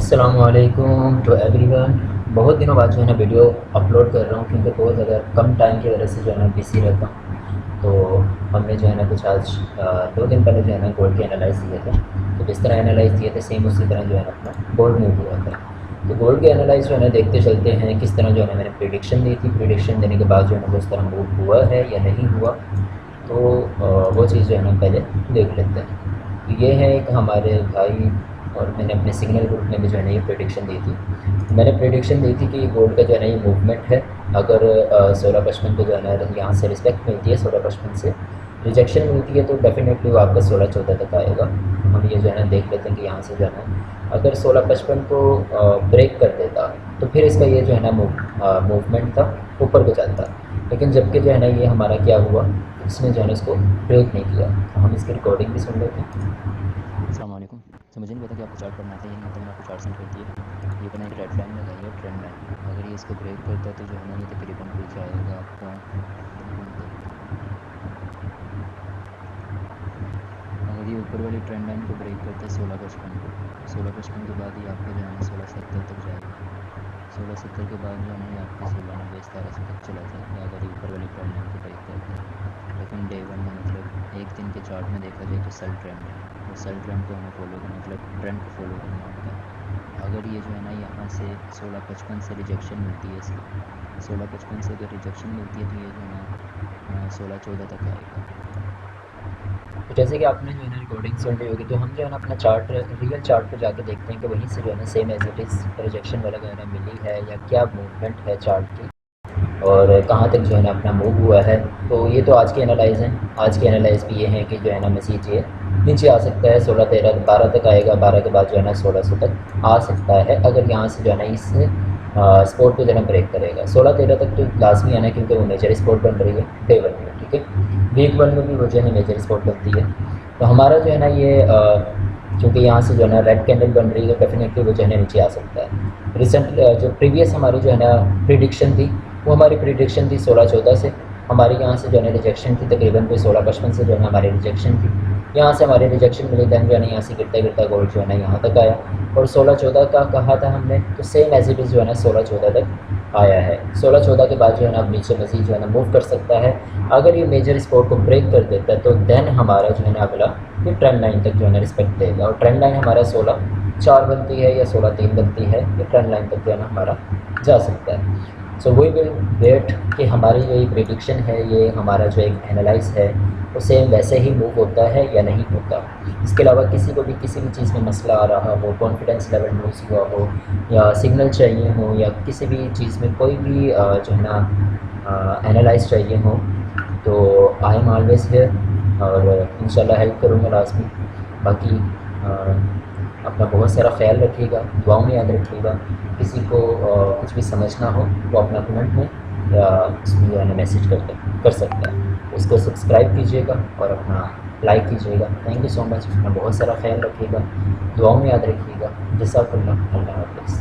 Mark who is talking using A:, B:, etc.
A: अस्सलामुअलैकुम to everyone. बहुत दिनों बाद जो है ना वीडियो अपलोड कर रहा हूँ क्योंकि बहुत ज़्यादा कम टाइम की वजह से जो है ना बिज़ी रहता हूँ। तो हमने जो है ना कुछ आज 2 दिन पहले जो है ना गोल्ड के एनालाइज़ दिए थे। तो जिस तरह एनालाइज़ दिए थे सेम उसी तरह जो है ना अपना गोल्ड मूव हुआ था। तो गोल्ड के एनालाइज़ जो है ना देखते चलते हैं किस तरह जो है ना मैंने प्रेडिक्शन दी थी। प्रेडिक्शन देने के बाद जो है ना वो इस तरह मूव हुआ है या नहीं हुआ, तो वो चीज़ जो है ना पहले देख लेते हैं। तो ये है एक हमारे भाई, और मैंने अपने सिग्नल ग्रुप में भी जो है ना ये प्रेडिक्शन दी थी। मैंने प्रेडिक्शन दी थी कि गोल्ड का जो है ना ये मूवमेंट है। अगर 16-55 को जो है ना यहाँ से रिस्पेक्ट मिलती है, 16-55 से रिजेक्शन मिलती है, तो डेफिनेटली वो आपका 16-14 तक आएगा। हम ये जो है ना देख लेते हैं कि यहाँ से जो है ना अगर 16-55 को ब्रेक कर देता तो फिर इसका ये जो है ना मूवमेंट था ऊपर को चलता। लेकिन जबकि जो है ना ये हमारा क्या हुआ, इसने जो है ना इसको ब्रेक नहीं किया। तो हम इसकी रिकॉर्डिंग भी सुन लेते हैं।
B: अस्सलाम वालेकुम। तो मुझे नहीं पता कि आपको चार्ट पढ़ना आता है या नहीं आता। मैंने आपको चार्ट सेंड कर दिया। ये मैंने एक रेड लाइन लगाई है, ट्रेंड लाइन। अगर ये इसको ब्रेक करता है तो जो है ना ये तकरीबन कुछ जाएगा आपका, तकरीबन अगर ये ऊपर वाली ट्रेंड लाइन को ब्रेक करता है 16-55 को, 16-55 के बाद ये आपका जो है ना 16-70 तक जाएगा। 16-70 के बाद जो है ना ये आपके 16-90-1700 तक चला जाएगा अगर ये ऊपर वाली ट्रेंड लाइन को ब्रेक करता है। लेकिन डे वन में मतलब एक दिन के चार्ट में देखा जाए तो सेल ट्रेंड है, और सेल ट्रेंड को हमें फॉलो करना, मतलब ट्रेंड को फॉलो करना होता है। अगर ये जो है ना यहाँ से 16-55 से रिजेक्शन मिलती है इसकी, 16-55 से अगर रिजेक्शन मिलती है तो ये जो है ना 16-14 तक आएगा।
A: तो जैसे कि आपने जो है ना रिकॉर्डिंग सुन ली होगी, तो हम जो है ना अपना चार्ट, रियल चार्ट पे जाके देखते हैं कि वहीं से जो है ना same as it is rejection वाला जो है ना मिली है या क्या मूवमेंट है चार्ट की, और कहाँ तक जो है ना अपना मूव हुआ है। तो ये तो आज के एनालाइज़ हैं। आज के एनालाइज़ भी ये हैं कि जो है ना मसीज ये नीचे आ सकता है, 16-13-12 तक आएगा, 12 के बाद जो है ना 1600 तक आ सकता है अगर यहाँ से जो है ना इस स्पोर्ट को जो है ना ब्रेक करेगा। 16-13 तक तो लाजमी आना है क्योंकि वो मेजर स्पोर्ट बन रही है डे वन में, ठीक है। वीक वन में भी वो जो है मेजर स्पोर्ट बनती है। तो हमारा जो है ना ये क्योंकि यहाँ से जो है ना रेड कैंडल बन रही है, तो डेफिनेटली वो जो है ना नीचे आ सकता है। रिसेंट जो प्रीवियस हमारी जो है ना प्रिडिक्शन थी, वो हमारी प्रिडिक्शन थी 16-14 से। हमारी यहाँ से जो है ना रिजेक्शन थी तकरीबन कोई 16-55 से जो है ना हमारी रिजेक्शन थी। यहाँ से हमारी रिजेक्शन मिली, दैन जो है ना यहाँ से गिरता गिरता गोल्ड जो है ना यहाँ तक आया, और 16-14 का कहा था हमने, तो सेम एज इट इज़ जो है ना 16-14 तक आया है। 16-14 के बाद जो है ना अब नीचे मज़ीद जो है ना मूव कर सकता है। अगर ये मेजर स्पोर्ट को ब्रेक कर देता है तो देन हमारा जो है ना अगला ये ट्रेंड लाइन तक जो है ना रिस्पेक्ट देगा, और ट्रेंड लाइन हमारा 16-4 बनती है या 16-3 बनती है। ये ट्रेंड लाइन तक जो है ना हमारा जा सकता है। सो वी विल वेट कि हमारी जो ये प्रेडिक्शन है, ये हमारा जो एक एनालाइज है, वो सेम वैसे ही मूव होता है या नहीं होता। इसके अलावा किसी को भी किसी भी चीज़ में मसला आ रहा हो, कॉन्फिडेंस लेवल लूज़ हुआ हो, या सिग्नल चाहिए हो, या किसी भी चीज़ में कोई भी जो है ना एनालाइज चाहिए हो, तो आई एम ऑलवेज हियर, और इंशाल्लाह हेल्प करूँगा लाजमी। बाकी अपना बहुत सारा ख्याल रखिएगा, दुआओं में याद रखिएगा। किसी को कुछ भी समझना हो वो अपना कमेंट में या उसमें जो है ना मैसेज कर सकता है। उसको सब्सक्राइब कीजिएगा और अपना लाइक कीजिएगा। Thank you so much. अपना बहुत सारा ख्याल रखिएगा, दुआओं में याद रखिएगा। जज़ाकल्लाह। अल्लाह हाफ़िज़।